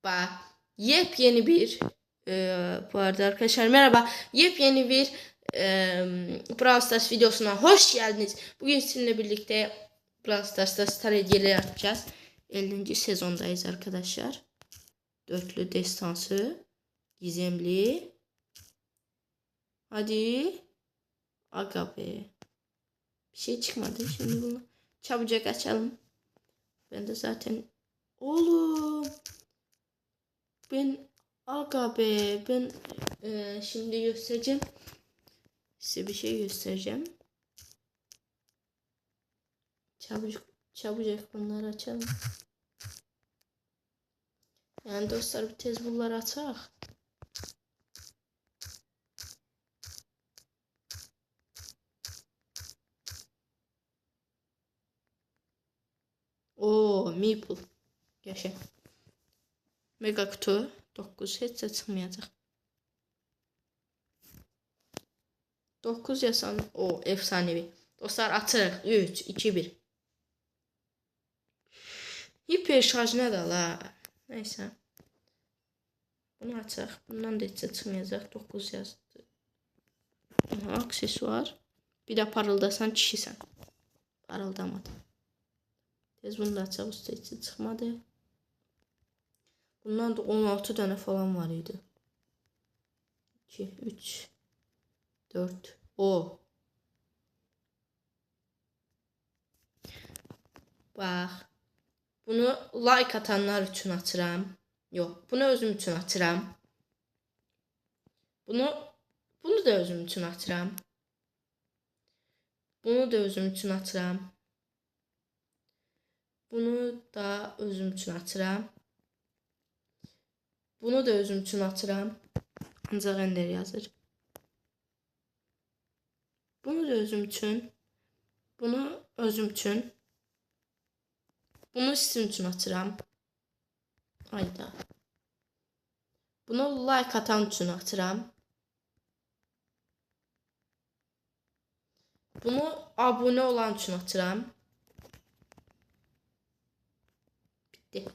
Bak, yepyeni bir bu arada arkadaşlar merhaba. Yepyeni bir Brawl Stars videosuna hoş geldiniz. Bugün sizinle birlikte Brawl Stars'ta star hediyeleri yapacağız. 50. sezondayız arkadaşlar. Dörtlü destansı, gizemli. Hadi. Aga be. Bir şey çıkmadı. Şimdi bunu çabucak açalım. Ben de zaten oğlum. Aga be ben şimdi göstereceğim. Size bir şey göstereceğim. Çabucak bunları açalım. Yani dostlar bir tez bunları açak. Oo, Meeple. Yaşa. Mega kutu 9 hiç de çıkmayacak. 9 yasan o efsanevi. Dostlar açarıq. 3 2 1. Hiper şarj ne da la? Neyse. Bunu açaq. Bundan da hiç de çıkmayacaq. 9 yazdı. Aha, aksesuar. Bir de parıldasan kişisən. Parıldamadı. Tez bunu da açaq. Usta hiç çıkmadı. Bundan da 16 tane falan var idi. 2, 3, 4. O. Bax. Bunu like atanlar üçün açıram. Yox, bunu özüm üçün açıram. Bunu da özüm üçün açıram. Bunu da özüm üçün açıram. Bunu da özüm üçün açıram. Bunu da özüm üçün açıram. Ancaq Ender yazır. Bunu da özüm üçün. Bunu özüm üçün. Bunu sizin üçün açıram. Hayda. Bunu like atan üçün açıram. Bunu abone olan üçün açıram. Bitti.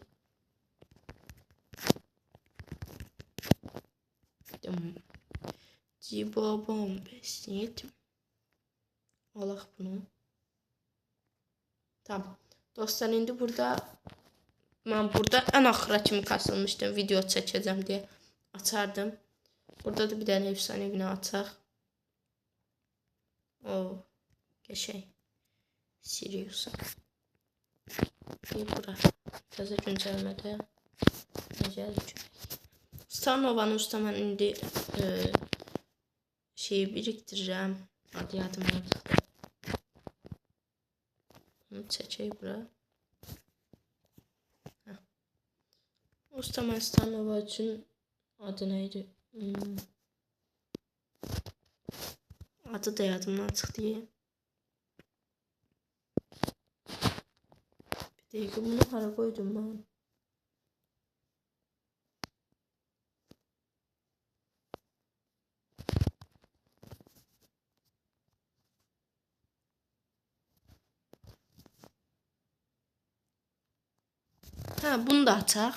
Cibabam besleyetim. Allah bunu. Tamam. Dostlar indi ben burada en axıra kimi kasılmışdım. Video çəkəcəm diye açardım. Burada da bir tane efsane günü açaq. O geçey. Sirius. Bir bura. Təzə güncəlmədə. Necədir görək. Starnova'nın usta mən indi şeyi biriktirirəm. Adı yadımdan çıxdı. Bunu çəkək bura. Usta mən Starnova üçün adı neydi? Adı da yadımdan çıxdı. Bir dəqiqə bunu hara qoydum mən? Ha, bunu da açaq.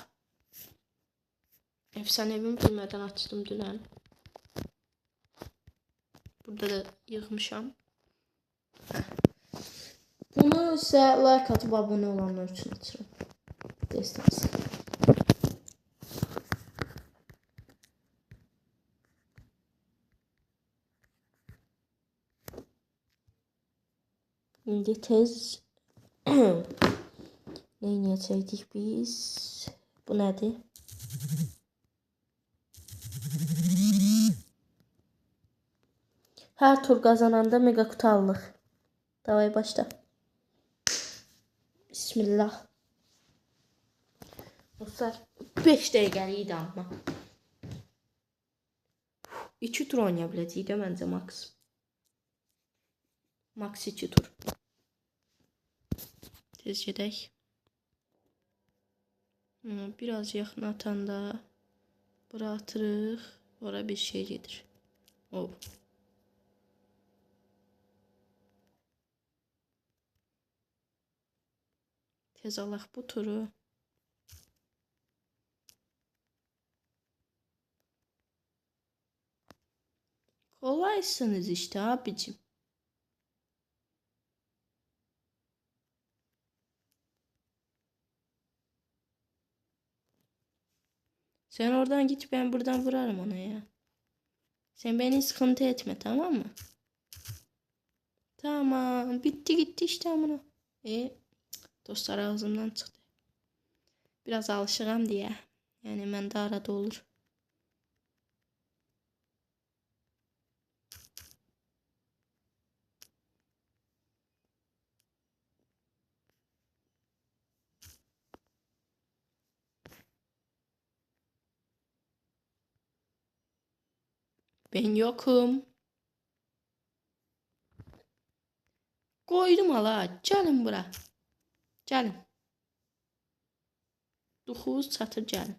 Efsanevimi bilmədən açdım dünən. Burada da yığmışam. Bunu isə like atıb abone olanlar üçün açıram. Destansı. İndi tez neyniyəcəkdik biz? Bu nədir? Her tur kazananda mega kutu aldık. Davay başla. Bismillah. Dostlar 5 dəqiqəliydi amma. 2 tur oynaya biləcəyik də məncə max. Max 2 tur. Tez gedək. Biraz yaxın atanda bura atırıq. Ora bir şey gedir. O. Tez alaq bu turu. Kolaysınız işte abicim. Sen oradan git, ben buradan vurarım ona ya. Sen beni sıkıntı etme, tamam mı? Tamam, bitti gitti işte amına. Dostlar ağzımdan çıktı. Biraz alışığım diye. Yani ben de arada olur. Ben yokum. Koydum hala. Gelin bura. Gelin. 9 çatır gelin.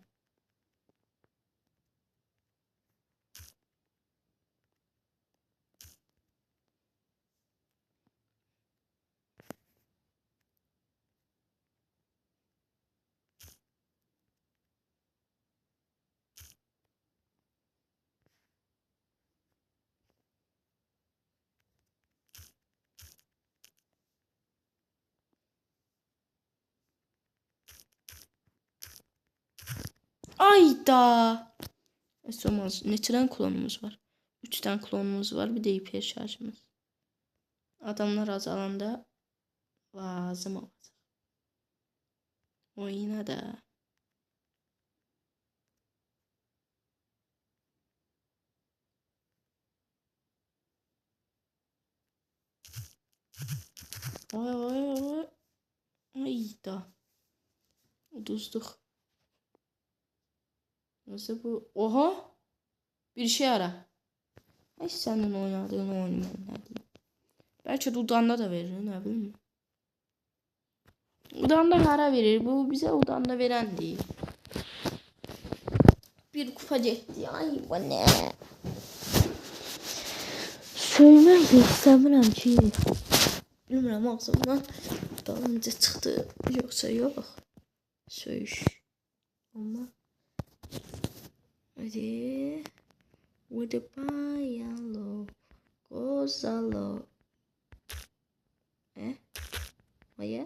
Ayda. Olmaz. Neçeden klonumuz var? 3'ten klonumuz var. Bir de hiper şarjımız. Adamlar azalanda lazım olacak. Oyuna da. Ay ay ay. Ayda. Uduzduk. Nasıl bu? Oha. Bir şey ara. Ay senin oynadığın oyunu ben ne bileyim. Belki de Udan'da da verir, ne bileyim. Udan'da para verir. Bu bize Udan'da veren değil. Bir kupa ciddi. Ay bu ne? Söylemek de istemiyorum ki. Bilmiyorum ağzımdan dalınca çıktı. Yoksa yok. Söyüş. Ama. Hadi. Hadi bayalo. Gozalo. Hayır.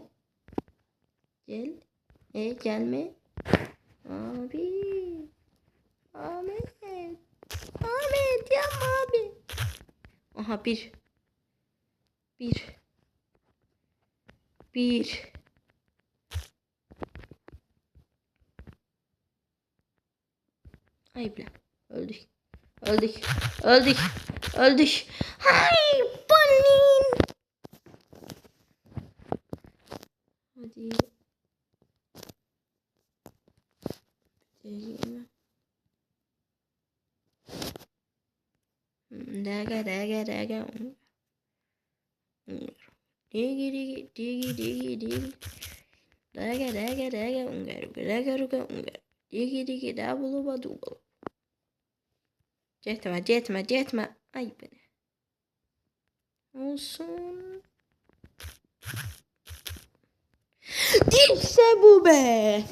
Gel. Gelme. Abi. Ahmet. Ahmet ya abi. Aha bir. Ay bile. Öldük. Ay Balin. Hadi. Daga. Digi. Daga. Ungar. Digi. Double. Cetme. Ay beni. Olsun. İşte bu be.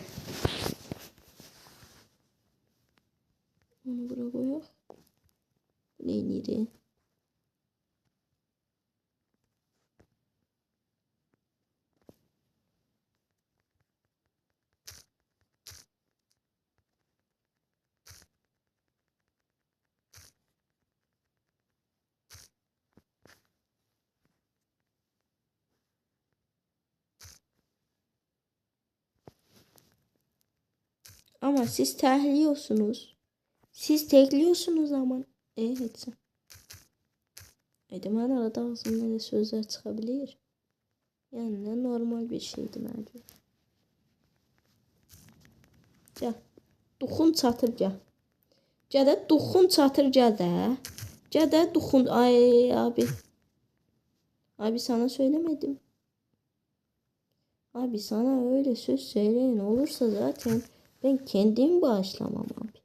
Onu buraya koyalım. Neydi? Ama siz terliyorsunuz. Siz tekliyorsunuz ama. Evet. Hemen arada ağzımdan da sözler çıkabilir. Yani ne normal bir şeydi bence. Gel. Duxun çatır gel. Gel de duxun çatır gel de. Gel de duxun. Ay abi. Abi sana söylemedim. Abi sana öyle söz söyleyin olursa zaten ben kendim bağışlamam abi.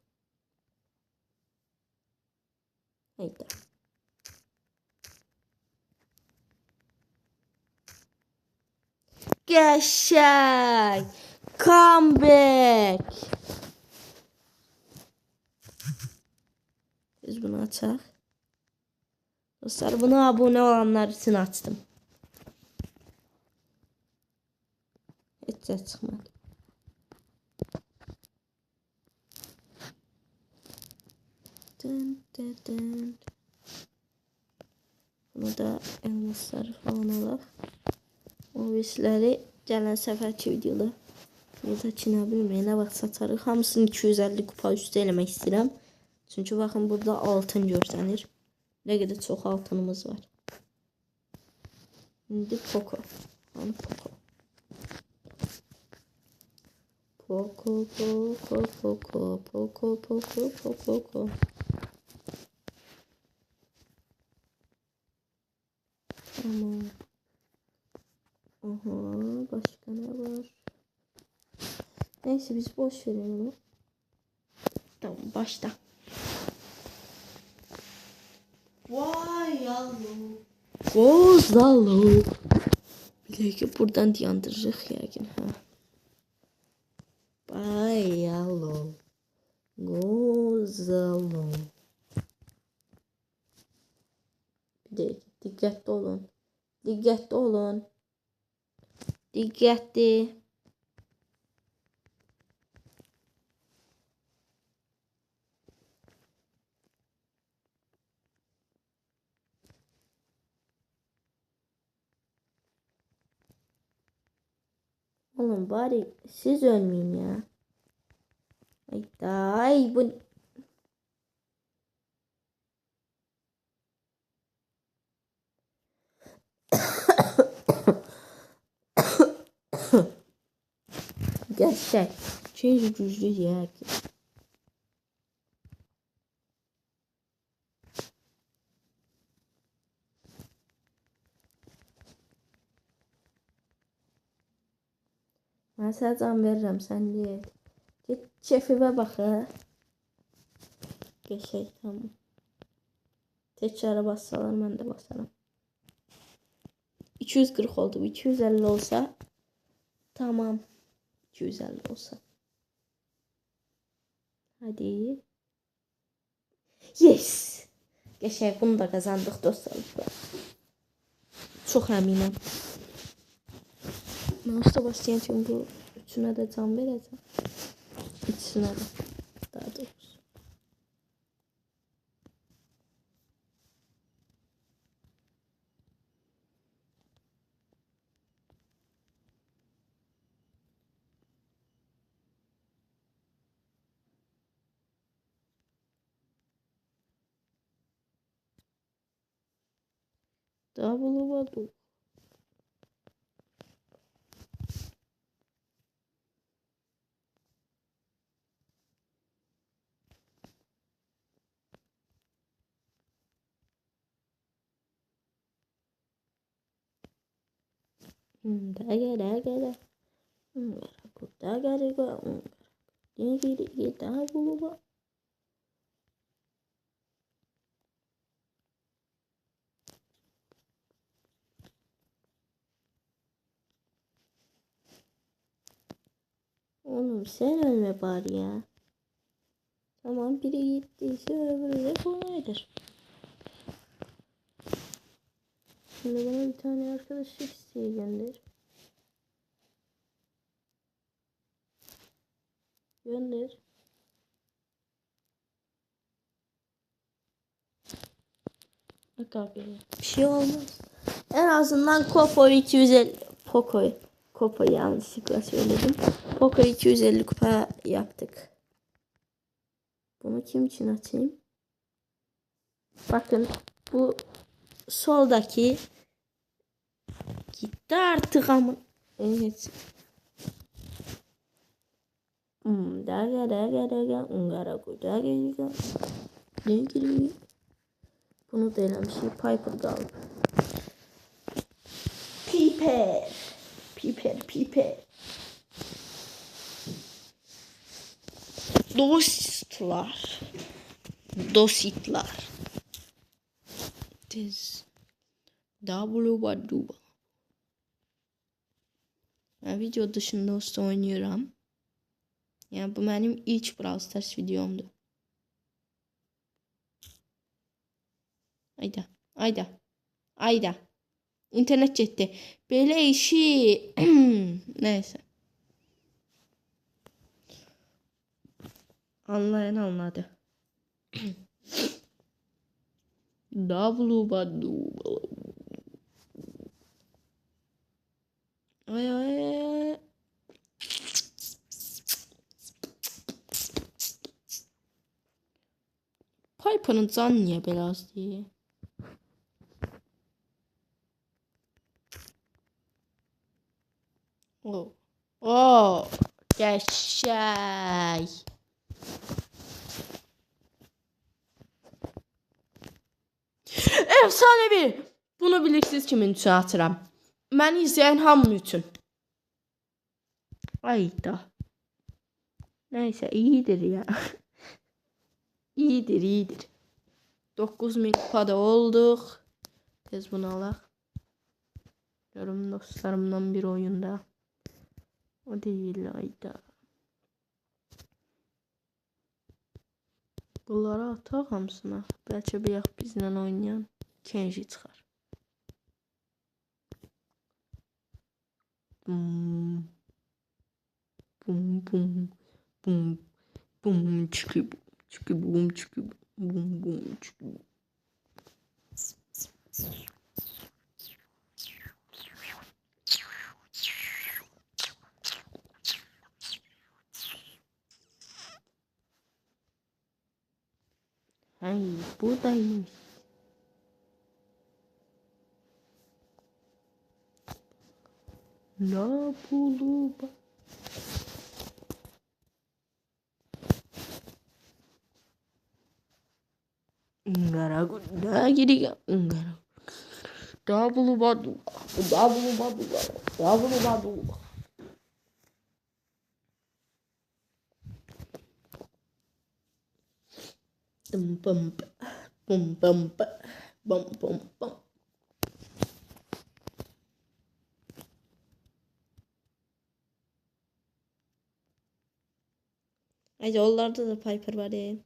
Haydi. Geçşek. Comeback. Biz bunu açaq. Dostlar, buna abone olanlar için açtım. Hiç ses çıkmadı. Dın dın dın. Bunu da elmasları falan alaq. O bizləri gələn səfərki videoda burada çinə bilməyə nə vaxt satarıq. Hamısını 250 kupa üstü eləmək istəyirəm. Çünki baxın burada altın görsənir. Nə qədər çox altınımız var. İndi Poco. Hani Poco. Poco, Poco, Poco, Poco, Poco, Poco, Poco. Tamam. Aha, başka ne var? Neyse biz boş verelim onu. Tamam, başla. Vay yavrum. Gozalo. Belki buradan diyandırırıq yəqin, ha. Vay yavrum. Gozalo. Bir de dikkatli olun. Dikkatli olun. Dikkatli. Oğlum bari siz ölmeyin ya. Ay bu. Gerçek. Çünkü güçlü ya. Ben sana can veririm, sen değil. Git şefime bak ha. Geçey, tamam. Tekrara bassalar ben de basarım. 240 oldu. 250 olsa tamam. 250 olsa. Hadi. Yes. Geçey, bunu da kazandık dostlar. Çok eminim. Mouse'da başlayan tüm bu üçüne de can vereceğim. İkisine de. Daha doğrusu. Daha bulamadım. Daga. Daha bulamadım. Oğlum sen ölme bari ya. Tamam, biri gittiyse öbürü de kolaydır. Şimdi bana bir tane arkadaşlık isteği gönder. Gönder. Bir şey olmaz. En azından Poco'yu 250 Poco'yu yanlışlıkla söyledim. Poco'yu 250 kupa yaptık. Bunu kim için açayım? Bakın bu soldaki gitti artık ama. Evet. Bunu da eləmişik. Piper qalıb. Piper. Dostlar. Diz. Double. Ben video dışında usta oynuyorum. Yani bu benim ilk Brawl Stars videomdu. Haydi. Ayda. Ayda. İnternet getdi. Belə işi. Neyse. Anlayan anladı. Davlu badu. Ay ay. Piper'ın canı niye belə az diye. Oh. Oh. Qəşəng. Efsanevi. Bunu bilirsiniz kimin üçün atıram. Məni izləyən hamı üçün. Ayda. Neyse iyidir ya. İyidir. 9000 kupada olduk. Tez bunu alaq. Görüm dostlarımdan bir oyunda. O değil ayda. Bunları ataq hamısına. Bəlkə bir yax bizlə oynayan Kenji çıxar. Bum bum bum bum çıkı bum çıkı bum çıkı. Ay buradaymış. La buluba. Ngara gunda giriga ngara. Double badu. Bum bum bum bum bum bum bum. Ay yollarda da Piper var ya.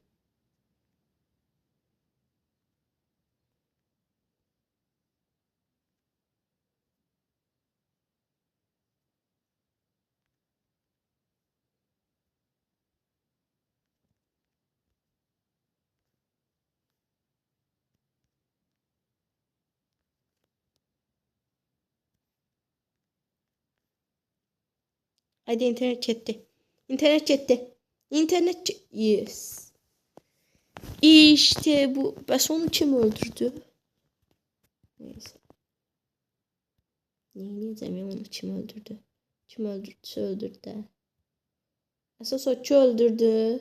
Hadi internet gitti. Yes. İşte bu. Bəs onu kim öldürdü? Neyse. Neyəcəm ya onu kim öldürdü? Kim öldürdüsə öldürdü. Əsas o ki öldürdü.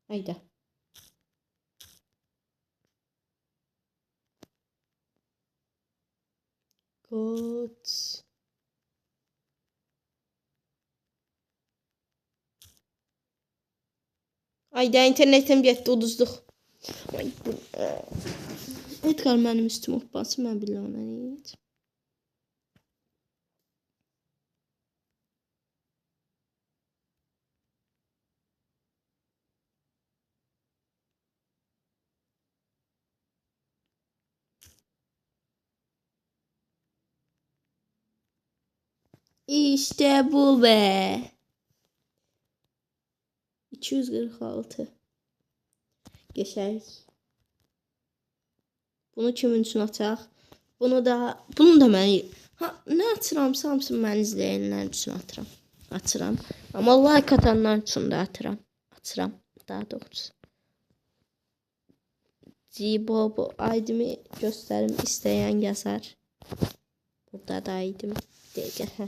Hayda. Good. Ayda internetim getdi, uduzduq. Edgar mənim üstüm hoppası, mən bilirəm nə edəcəm. İşte bu be. 246. Geçək. Bunu kimin üçün ataq? Bunu da mən nə atıram, hamısını mən izləyənlər üçün atıram. Amma like atanlar üçün də atıram daha doğrusu. Cibo bu aydımı göstərim, istəyən yazar. Burada da aydım. Dəqiqə,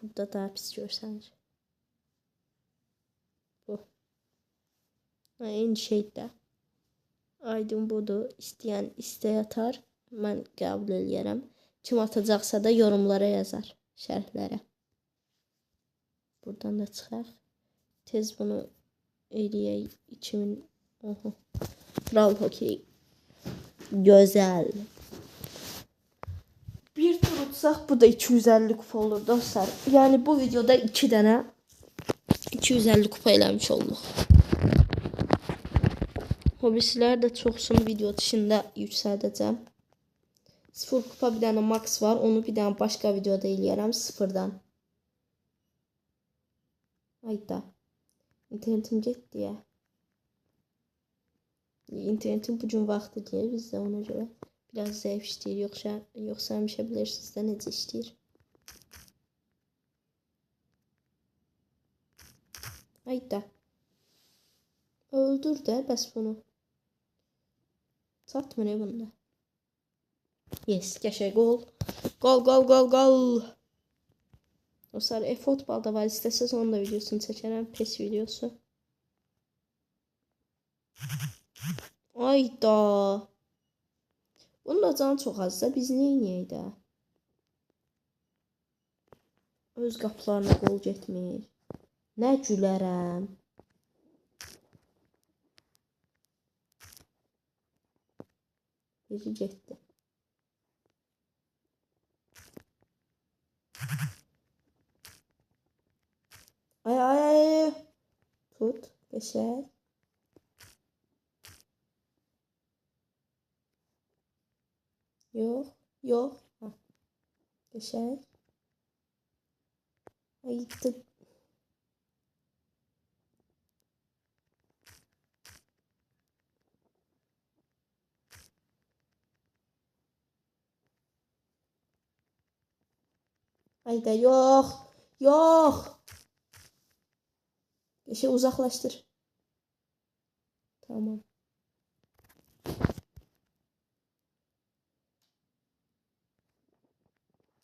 burada daha pis görsənir. Bu. Eyni şeydə. Aydın budur. İstəyən istəyə atar. Mən qəbul eləyərəm. Kim atacaqsa da yorumlara yazar. Şərhlərə. Buradan da çıxaq. Tez bunu eləyək. 2000. Brawl Hokey. Gözəl. Bir tur tutsaq bu da 250 kupa olur dostlar. Yani bu videoda 2 dənə 250 kupa eləmiş olduq. Hobislər də çoxsun video dışında yüksəldəcəm. 0 kupa bir dənə max var. Onu bir dənə başqa videoda eləyərəm sıfırdan. Hayda. İnternetim getdi ya. İnternetin bu gün vaxtı deyil bizdə ona görə. Biraz zəif işləyir. Yoxsa həmişə bilirsiniz də necə işləyir. Hayda. Öldür də bəs bunu. Çatmır bunda. Yes, qəşəng gol. Gol, gol, gol, gol. Dostlar, e-futbolda var. İstəsəz onun da videosunu çəkərəm. PES videosu. Ayda. Bunun da canı çox azsa biz neyniyək də? Öz qapılarına qol getmir. Nə gülərəm. Biri getdi. Ay ay ay. Tut. Qəşəng. Yox. Yox. Qəşəng. Ay gitti. Hayda yox. Yox. Şey uzaklaştır. Tamam.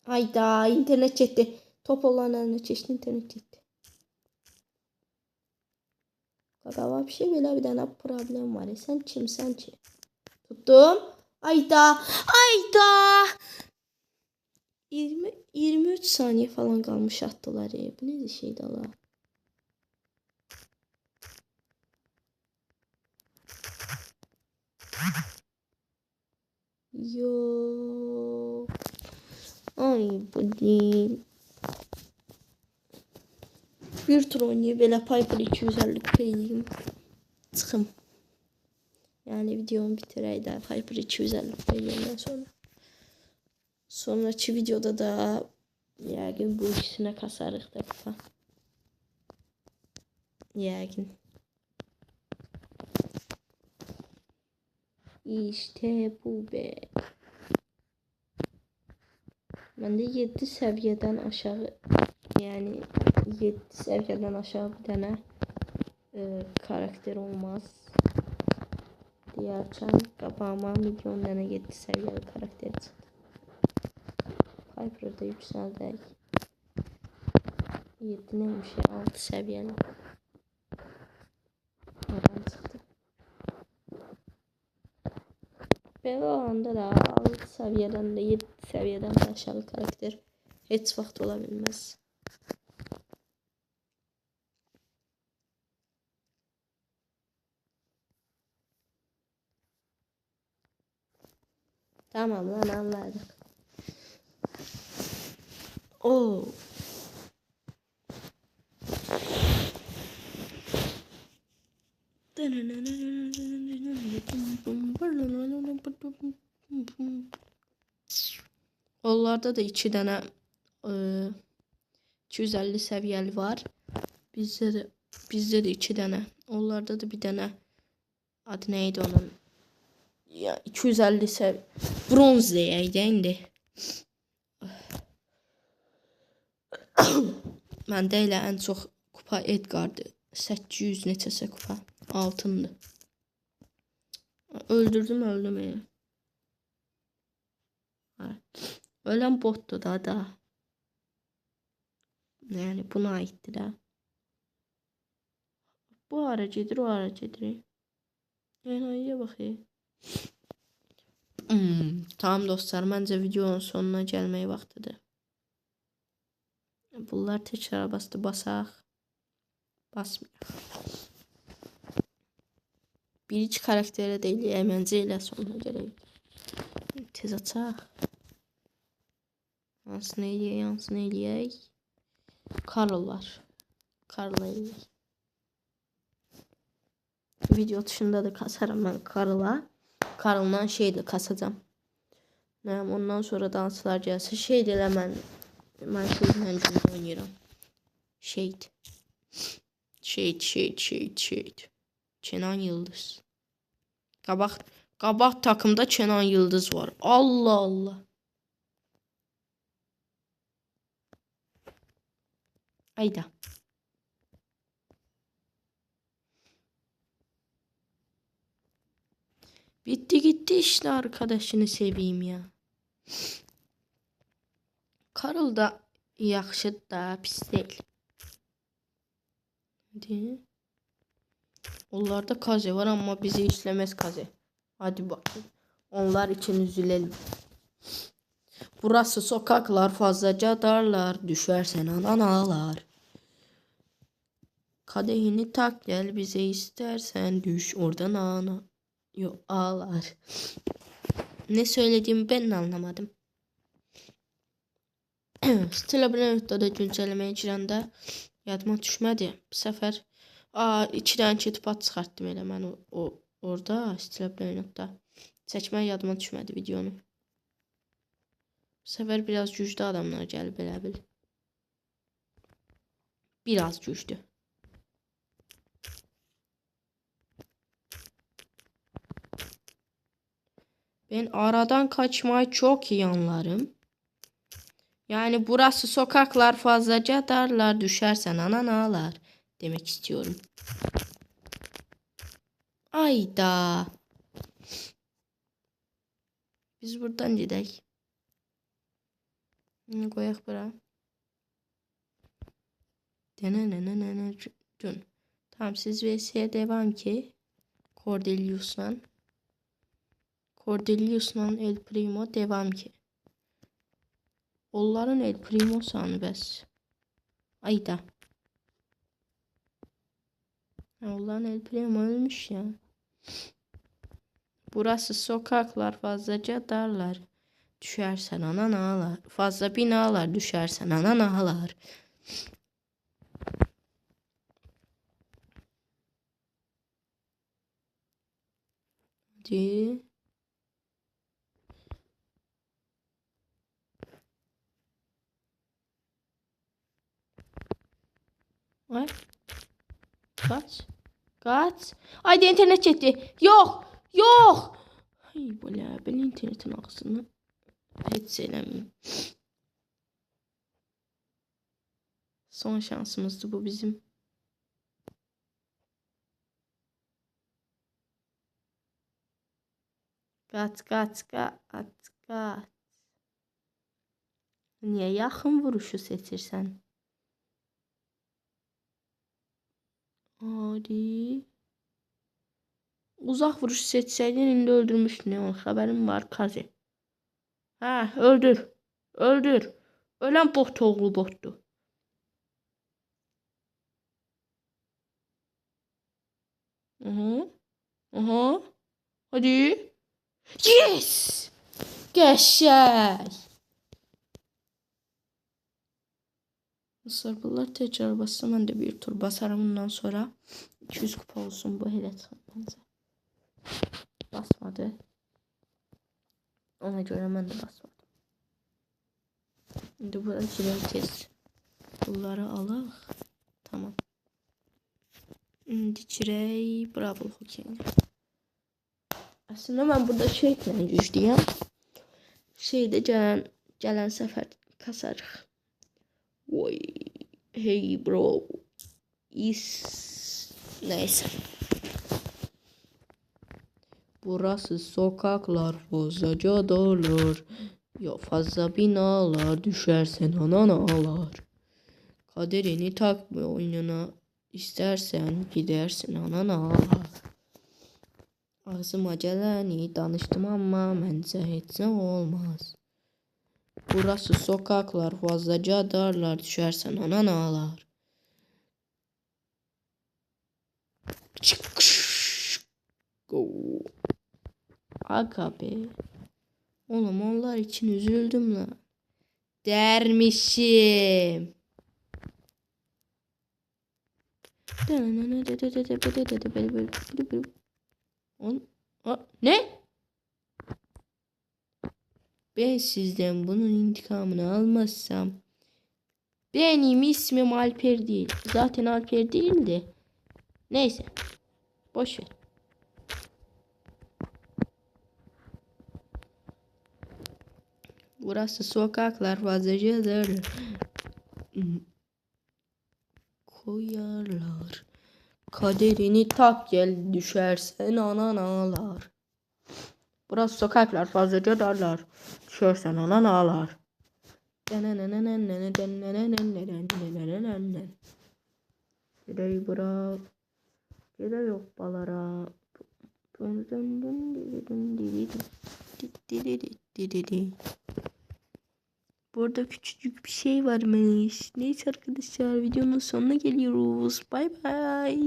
Hayda internet gitti. Top olan eline çeşitli internet gitti. Kadava bir şey böyle bir tane problem var. Sen kimsen ki? Tuttum. Hayda. Hayda. 23 saniye falan kalmış attılar ya. Bu ne şeydi Allah. Yo. Ay bu değil. Bir tur oynayıp belə Piper 250 paylayayım. Çıxım. Yani videomu bitirək də Piper 250 paylayımdan sonra. Sonraki videoda da yəqin bu ikisine kasarıq da kupa. Yəqin. İşte bu be. Ben de 7 seviyeden aşağı yani 7 seviyeden aşağı bir tane karakter olmaz. Diyərkən qabağıma milyon dənə 7 seviyeli karakter çıxdı. Piper'da yüksəldək. 7 neymiş ya 6 seviyeli. Oradan çıxdı. Belə olanda da 6 seviyeden de 7 seviyeden de aşağı karakter heç vaxt ola bilməz. Tamam lan anladık. Oo. Onlarda da 2 dənə 250 səviyyəli var. Bizdə də 2 dənə. Onlarda da bir dənə adı neydi onun? Ya 250 bronz deyək də indi. Məndə elə ən çox kupa Edgar'dır. 800 neçəsə kupa. Altındır. Öldürdüm öldüm ya. Ölen bottu da. Yani buna aitti da. Bu aracıdır o aracıdır. Yani ayıya bakayım. Tamam dostlar, məncə videonun sonuna gəlmək vaxtıdır. Bunlar təkrar bastı, basaq. Basmıyor. Bir-iki karakterə də eləyək, məncə elə sonuna gələk. Tez açaq. Yansın eləyək. Karl var. Karl'la eləyək. Video dışında da kasarım ben Karl'la. Karl'la şey de kasacağım. Ondan sonra danslar gelse şey de eləmən. Ben şeyle oynayıram. Shade. Kenan Yıldız. Qabaq takımda Kenan Yıldız var. Allah Allah. Ayda. Bitti gitti işte, arkadaşını seveyim ya. Karl da yaxşı da pis değil. Hadi. Onlarda Kaze var ama bizi işlemez Kaze. Hadi bakayım. Onlar için üzülelim. Burası sokaklar fazlaca darlar. Düşersen anan ağlar. Kadehini tak gel bize, istersen düş oradan ana. Yok, ağlar. Ne söylediğimi ben de anlamadım. Stilabrenut'da da güncellemeye girəndə yadıma düşmədi. Bu səfər 2 dənə kitpat çıxartdım elə mən orada Stilabrenut'da. Çəkmək yadıma düşmədi videonu. Bu səfər biraz güclü adamlar gəlib elə bil. Biraz güclü. Ben aradan kaçmayı çok iyi anlarım. Yani burası sokaklar fazlaca darlar, düşersen anan ağlar demek istiyorum. Ayda. Biz buradan gidelim. Koyak bura. Tamam, siz VS'ye devam ki. Cordelius'la El Primo devam ki. Onların El Primo sanı bəs. Ayda. Onların El Primo ölmüş ya. Burası sokaklar fazlaca darlar. Düşersen anan ağlar. Fazla binalar, düşersen anan ağlar. Hadi. Ay. Kaç. Haydi internet çekti. Yok. Ay böyle ben internetin ağzını hiç söylemeyeyim. Son şansımızdı bu bizim. Kaç. Niye yakın vuruşu seçirsen? Hadi. Uzak vuruş seçseydin indi öldürmüştün ya. Haberim var Kaze. Ha, öldür. Ölen bot oğlu bottu. Aha. Hadi. Yes. Geçer. Sargılar tekrar bassam ben de bir tur basarım bundan sonra. 200 kupa olsun bu helet bence. Basmadı. Ona göre ben de basmadım. Şimdi burada gireceğiz. Bunları alaq. Tamam. Şimdi çirey bravo hokeyini. Aslında ben burada şeyle güçlüyüm. Şeyde gelen sefer kasarıq. Vay. Hey bro. Neyse. Burası sokaklar fazlaca darlar. Ya fazla binalar, düşersen anan ağlar. Kaderini takma oyununa, istersen gidersin anan ağlar. Ağzıma geleni danıştım ama məncə heç nə olmaz. Burası sokaklar fazlaca darlar, düşersen anan ağlar. Go. Aga be. Oğlum onlar için üzüldüm lan. dermişim. Ne? Ben sizden bunun intikamını almazsam benim ismim Alper değil. Zaten Alper değildi. Neyse. Boş ver. Burası sokaklar fazlacadır. Koyarlar. Kaderini tak gel düşersen anan ağlar. Burası sokaklar fazlaca darlar. Düşersen anan ağlar. Gideyi bırak. Gide yok balara. Burada küçücük bir şey varmış. Neyse arkadaşlar videonun sonuna geliyoruz. Bay bay.